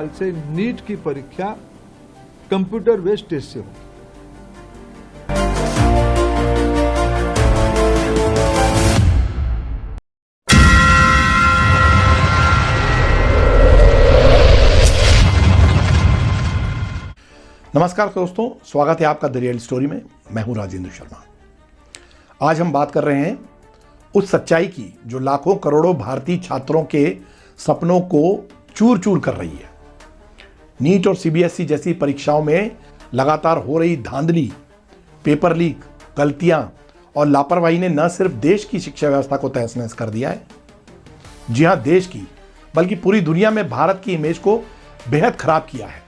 साल से नीट की परीक्षा कंप्यूटर बेस्ड टेस्ट से होगी। नमस्कार दोस्तों, स्वागत है आपका द रियल स्टोरी में। मैं हूं राजेंद्र शर्मा। आज हम बात कर रहे हैं उस सच्चाई की जो लाखों करोड़ों भारतीय छात्रों के सपनों को चूर चूर कर रही है। नीट और सीबीएसई जैसी परीक्षाओं में लगातार हो रही धांधली, पेपर लीक, गलतियां और लापरवाही ने न सिर्फ देश की शिक्षा व्यवस्था को तहस नहस कर दिया है, जी हां, देश की बल्कि पूरी दुनिया में भारत की इमेज को बेहद खराब किया है।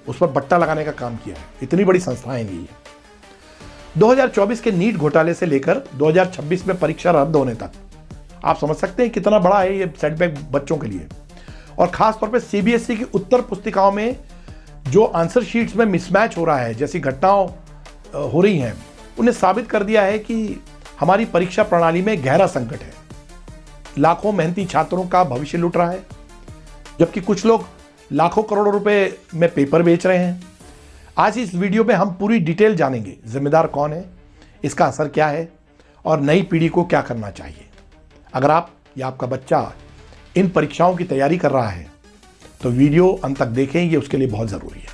उस पर बट्टा लगाने का काम किया है। इतनी बड़ी संस्थाएं नहीं है। 2024 के नीट घोटाले से लेकर 2026 में परीक्षा रद्द होने तक आप समझ सकते हैं कितना बड़ा है ये सेटबैक बच्चों के लिए। और खास तौर पे सीबीएसई की उत्तर पुस्तिकाओं में जो आंसर शीट्स में मिसमैच हो रहा है, जैसी घटनाओं हो रही हैं, उन्हें साबित कर दिया है कि हमारी परीक्षा प्रणाली में गहरा संकट है। लाखों मेहनती छात्रों का भविष्य लूट रहा है, जबकि कुछ लोग लाखों करोड़ों रुपए में पेपर बेच रहे हैं। आज इस वीडियो में हम पूरी डिटेल जानेंगे, जिम्मेदार कौन है, इसका असर क्या है और नई पीढ़ी को क्या करना चाहिए। अगर आप या आपका बच्चा इन परीक्षाओं की तैयारी कर रहा है तो वीडियो अंत तक देखें, ये उसके लिए बहुत जरूरी है।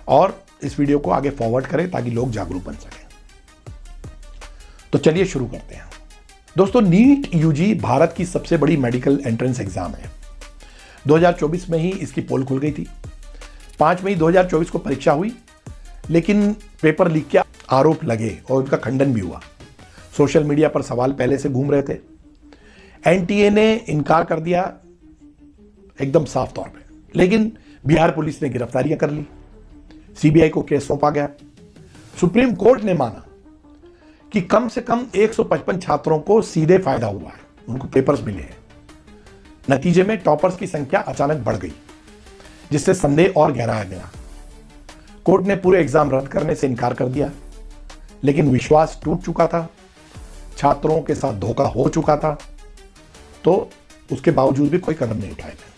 और इस वीडियो को आगे फॉरवर्ड करें ताकि लोग जागरूक बन सकें। तो चलिए शुरू करते हैं। दोस्तों, नीट यूजी भारत की सबसे बड़ी मेडिकल एंट्रेंस एग्जाम है। 2024 में ही इसकी पोल खुल गई थी। 5 मई 2024 को परीक्षा हुई, लेकिन पेपर लीक के आरोप लगे और उनका खंडन भी हुआ। सोशल मीडिया पर सवाल पहले से घूम रहे थे। एनटीए ने इनकार कर दिया एकदम साफ तौर पे, लेकिन बिहार पुलिस ने गिरफ्तारियां कर ली। सीबीआई को केस सौंपा गया। सुप्रीम कोर्ट ने माना कि कम से कम 155 छात्रों को सीधे फायदा हुआ है, उनको पेपर्स मिले हैं। नतीजे में टॉपर्स की संख्या अचानक बढ़ गई, जिससे संदेह और गहराया गया। कोर्ट ने पूरे एग्जाम रद्द करने से इनकार कर दिया, लेकिन विश्वास टूट चुका था, छात्रों के साथ धोखा हो चुका था, तो उसके बावजूद भी कोई कदम नहीं उठाया गया।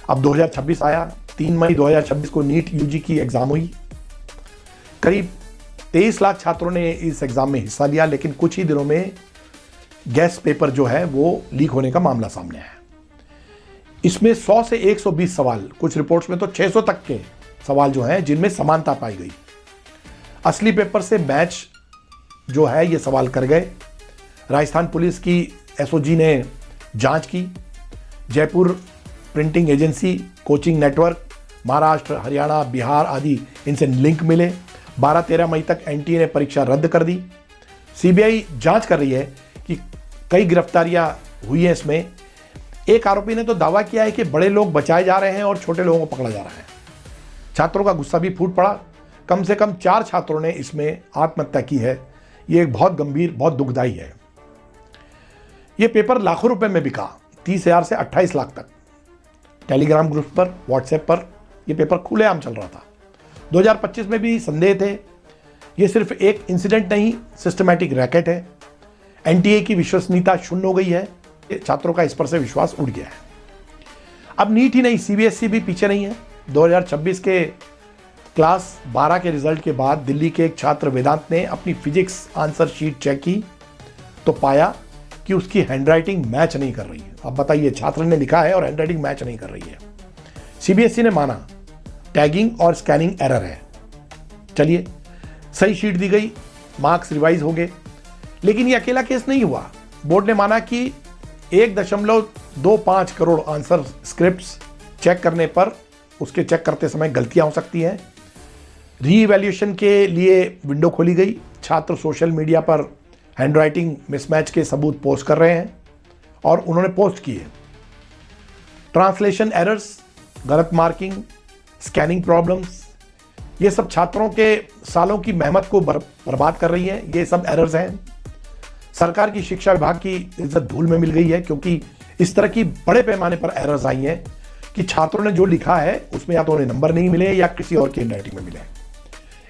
अब 2026 आया। 3 मई 2026 को नीट यूजी की एग्जाम हुई। करीब 23 लाख छात्रों ने इस एग्जाम में हिस्सा लिया, लेकिन कुछ ही दिनों में गैस पेपर जो है वो लीक होने का मामला सामने आया। इसमें 100 से 120 सवाल, कुछ रिपोर्ट्स में तो 600 तक के सवाल जो हैं जिनमें समानता पाई गई। असली पेपर से मैच जो है ये सवाल कर गए। राजस्थान पुलिस की एसओजी ने जांच की। Jaipur printing agency, coaching network, Maharashtra, Haryana, Bihar आदि इनसे लिंक मिले। 12-13 मई तक एनटीए ने परीक्षा रद्द कर दी। सीबीआई जांच कर रही है कि कई गिरफ्तारियां हुई हैं इसमें। एक आरोपी ने तो दावा किया है कि बड़े लोग बचाए जा रहे हैं और छोटे लोगों को पकड़ा जा रहा है। छात्रों का गुस्सा भी फूट पड़ा। कम से कम 4 छात्रों ने इसमें आत्महत्या की है। यह एक बहुत गंभीर, बहुत दुखदाई है। यह पेपर लाखों रुपए में बिका, 30,000 से 28 लाख तक। टेलीग्राम ग्रुप पर, व्हाट्सएप पर यह पेपर खुलेआम चल रहा था। 2025 में भी संदेह थे। यह सिर्फ एक इंसिडेंट नहीं, सिस्टमैटिक रैकेट है। एनटीए की विश्वसनीयता शून्य हो गई है। छात्रों का इस पर से विश्वास उड़ गया है। अब नीट ही नहीं, सीबीएसई भी पीछे नहीं है। 2026 के क्लास 12 के रिजल्ट के बाद दिल्ली के एक छात्र वेदांत ने अपनी फिजिक्स आंसर शीट चेक की तो पाया कि उसकी हैंडराइटिंग मैच नहीं कर रही है। अब बताइए, छात्र ने लिखा है और हैंडराइटिंग मैच नहीं कर रही है। सीबीएसई ने माना टैगिंग और स्कैनिंग एरर है। चलिए, सही शीट दी गई, मार्क्स रिवाइज हो गए। लेकिन यह अकेला केस नहीं हुआ। बोर्ड ने माना कि 1.25 करोड़ आंसर स्क्रिप्ट्स चेक करने पर उसके चेक करते समय गलतियां हो सकती हैं। रीइवैल्यूएशन के लिए विंडो खोली गई। छात्र सोशल मीडिया पर हैंडराइटिंग मिसमैच के सबूत पोस्ट कर रहे हैं और उन्होंने पोस्ट किए। ट्रांसलेशन एरर्स, गलत मार्किंग, स्कैनिंग प्रॉब्लम्स, ये सब छात्रों के सालों की मेहनत को बर्बाद कर रही है। ये सब एरर्स हैं। सरकार की शिक्षा विभाग की इज्जत धूल में मिल गई है, क्योंकि इस तरह की बड़े पैमाने पर एरर्स आई हैं कि छात्रों ने जो लिखा है उसमें या तो उन्हें नंबर नहीं मिले या किसी और की हैंडराइटिंग में मिले।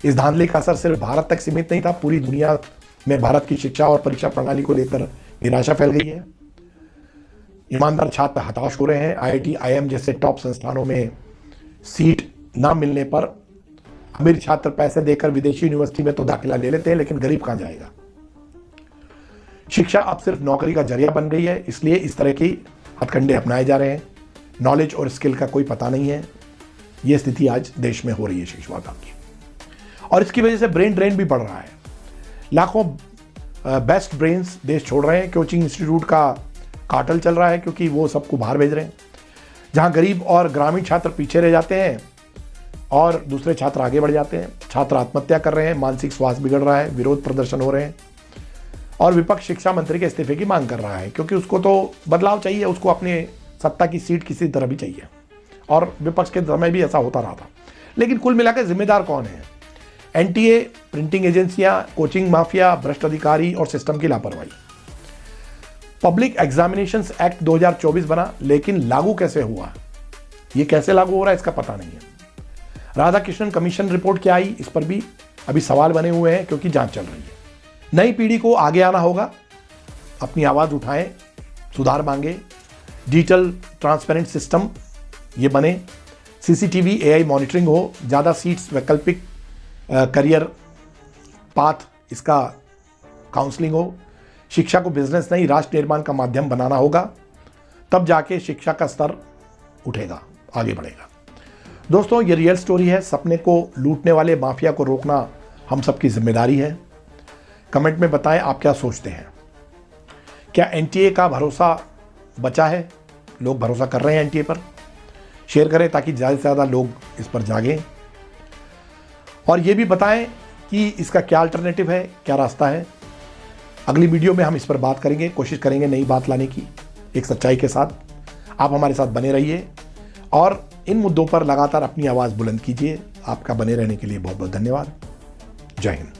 इस धांधली का असर सिर्फ भारत तक सीमित नहीं था, पूरी दुनिया में भारत की शिक्षा और परीक्षा प्रणाली को लेकर निराशा फैल गई है। ईमानदार छात्र हताश हो रहे हैं। IIT, IIM जैसे टॉप संस्थानों में सीट ना मिलने पर अमीर छात्र पैसे देकर विदेशी यूनिवर्सिटी में तो दाखिला ले लेते हैं, लेकिन गरीब कहां जाएगा। शिक्षा अब सिर्फ नौकरी का जरिया बन गई है, इसलिए इस तरह की हथकंडे अपनाए जा रहे हैं। नॉलेज और स्किल का कोई पता नहीं है। यह स्थिति आज देश में हो रही है शिक्षा विभाग की, और इसकी वजह से ब्रेन ड्रेन भी बढ़ रहा है। लाखों बेस्ट ब्रेन्स देश छोड़ रहे हैं। कोचिंग इंस्टीट्यूट का कार्टेल चल रहा है, क्योंकि वो सबको बाहर भेज रहे हैं। जहां गरीब और ग्रामीण छात्र पीछे रह जाते हैं और दूसरे छात्र आगे बढ़ जाते हैं। छात्र आत्महत्या कर रहे हैं, मानसिक स्वास्थ्य बिगड़ रहा है, विरोध प्रदर्शन हो रहे हैं, और विपक्ष शिक्षा मंत्री के इस्तीफे की मांग कर रहा है, क्योंकि उसको तो बदलाव चाहिए, उसको अपने सत्ता की सीट किसी तरह भी चाहिए। और विपक्ष के समय भी ऐसा होता रहा था। लेकिन कुल मिलाकर जिम्मेदार कौन है? NTA, प्रिंटिंग एजेंसियां, कोचिंग माफिया, भ्रष्ट अधिकारी और सिस्टम की लापरवाही। पब्लिक एग्जामिनेशंस एक्ट 2024 बना, लेकिन लागू कैसे हुआ, यह कैसे लागू हो रहा है इसका पता नहीं है। राधाकृष्णन कमीशन रिपोर्ट क्या आई, इस पर भी अभी सवाल बने हुए हैं, क्योंकि जांच चल रही है। नई पीढ़ी को आगे आना होगा, अपनी आवाज उठाएं, सुधार मांगे, डिजिटल ट्रांसपेरेंट सिस्टम ये बने, CCTV AI मॉनिटरिंग हो, ज़्यादा सीट्स, वैकल्पिक करियर पाथ, इसका काउंसलिंग हो। शिक्षा को बिजनेस नहीं, राष्ट्र निर्माण का माध्यम बनाना होगा, तब जाके शिक्षा का स्तर उठेगा, आगे बढ़ेगा। दोस्तों, ये रियल स्टोरी है। सपने को लूटने वाले माफिया को रोकना हम सबकी जिम्मेदारी है। कमेंट में बताएं आप क्या सोचते हैं। क्या NTA का भरोसा बचा है? लोग भरोसा कर रहे हैं NTA पर? शेयर करें ताकि ज़्यादा से ज़्यादा लोग इस पर जागें, और ये भी बताएं कि इसका क्या अल्टरनेटिव है, क्या रास्ता है। अगली वीडियो में हम इस पर बात करेंगे, कोशिश करेंगे नई बात लाने की एक सच्चाई के साथ। आप हमारे साथ बने रहिए और इन मुद्दों पर लगातार अपनी आवाज़ बुलंद कीजिए। आपका बने रहने के लिए बहुत बहुत धन्यवाद। जय हिंद।